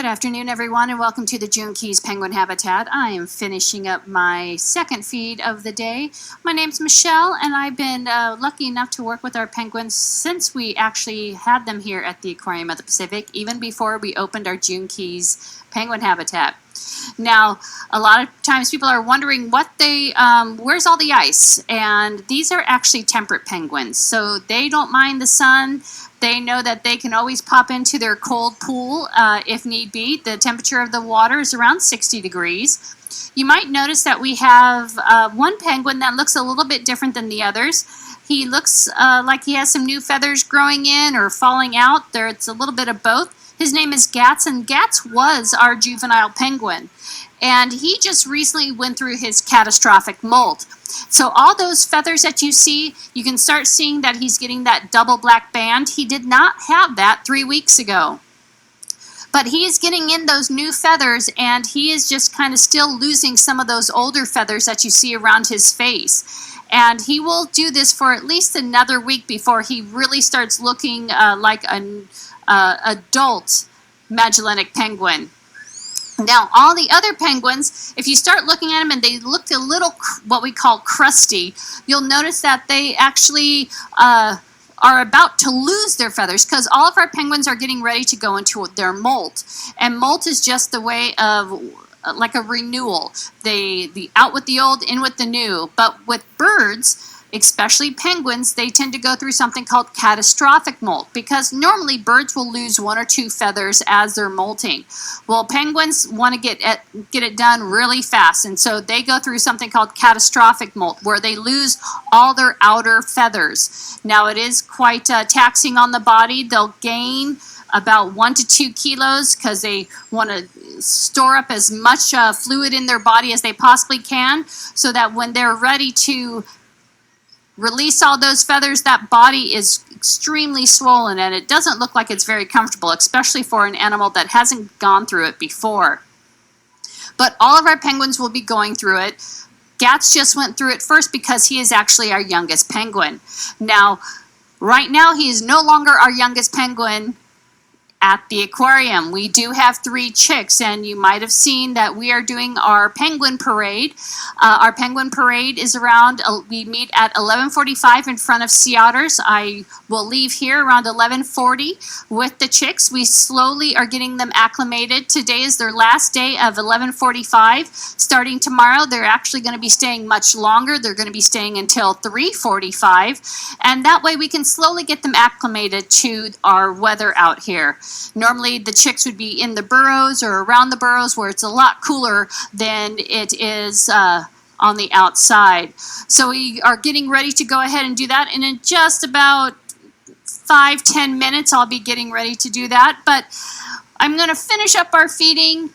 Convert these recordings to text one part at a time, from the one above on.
Good afternoon, everyone, and welcome to the June Keys Penguin Habitat. I am finishing up my second feed of the day. My name's Michelle, and I've been lucky enough to work with our penguins since we actually had them here at the Aquarium of the Pacific, even before we opened our June Keys Penguin Habitat. Now, a lot of times people are wondering where's all the ice? And these are actually temperate penguins, so they don't mind the sun. They know that they can always pop into their cold pool if need be. The temperature of the water is around 60 degrees. You might notice that we have one penguin that looks a little bit different than the others. He looks like he has some new feathers growing in or falling out. It's a little bit of both. His name is Gats, and Gats was our juvenile penguin. And he just recently went through his catastrophic molt. So all those feathers that you see, you can start seeing that he's getting that double black band. He did not have that 3 weeks ago. But he is getting in those new feathers, and he is just kind of still losing some of those older feathers that you see around his face. And he will do this for at least another week before he really starts looking like an adult Magellanic penguin. Now, all the other penguins, if you start looking at them and they look a little what we call crusty, you'll notice that they actually are about to lose their feathers, because all of our penguins are getting ready to go into their molt. And molt is just the way of like a renewal. The out with the old, in with the new. But with birds, especially penguins, they tend to go through something called catastrophic molt, because normally birds will lose 1 or 2 feathers as they're molting. Well, penguins want to get it done really fast, and so they go through something called catastrophic molt, where they lose all their outer feathers. Now, it is quite taxing on the body. They'll gain about 1 to 2 kilos because they want to store up as much fluid in their body as they possibly can, so that when they're ready to release all those feathers, that body is extremely swollen, and it doesn't look like it's very comfortable, especially for an animal that hasn't gone through it before. But all of our penguins will be going through it. Gats just went through it first because he is actually our youngest penguin. Now, right now, he is no longer our youngest penguin at the aquarium. We do have 3 chicks, and you might have seen that we are doing our penguin parade. Our penguin parade is around, we meet at 11:45 in front of Sea Otters. I will leave here around 11:40 with the chicks. We slowly are getting them acclimated. Today is their last day of 11:45. Starting tomorrow, they're actually going to be staying much longer. They're going to be staying until 3:45, and that way we can slowly get them acclimated to our weather out here. Normally the chicks would be in the burrows or around the burrows, where it's a lot cooler than it is on the outside. So we are getting ready to go ahead and do that, and in just about 5-10 minutes I'll be getting ready to do that. But I'm going to finish up our feeding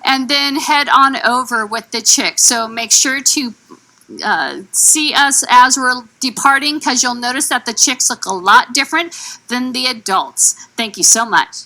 and then head on over with the chicks. So make sure to see us as we're departing, because you'll notice that the chicks look a lot different than the adults. Thank you so much.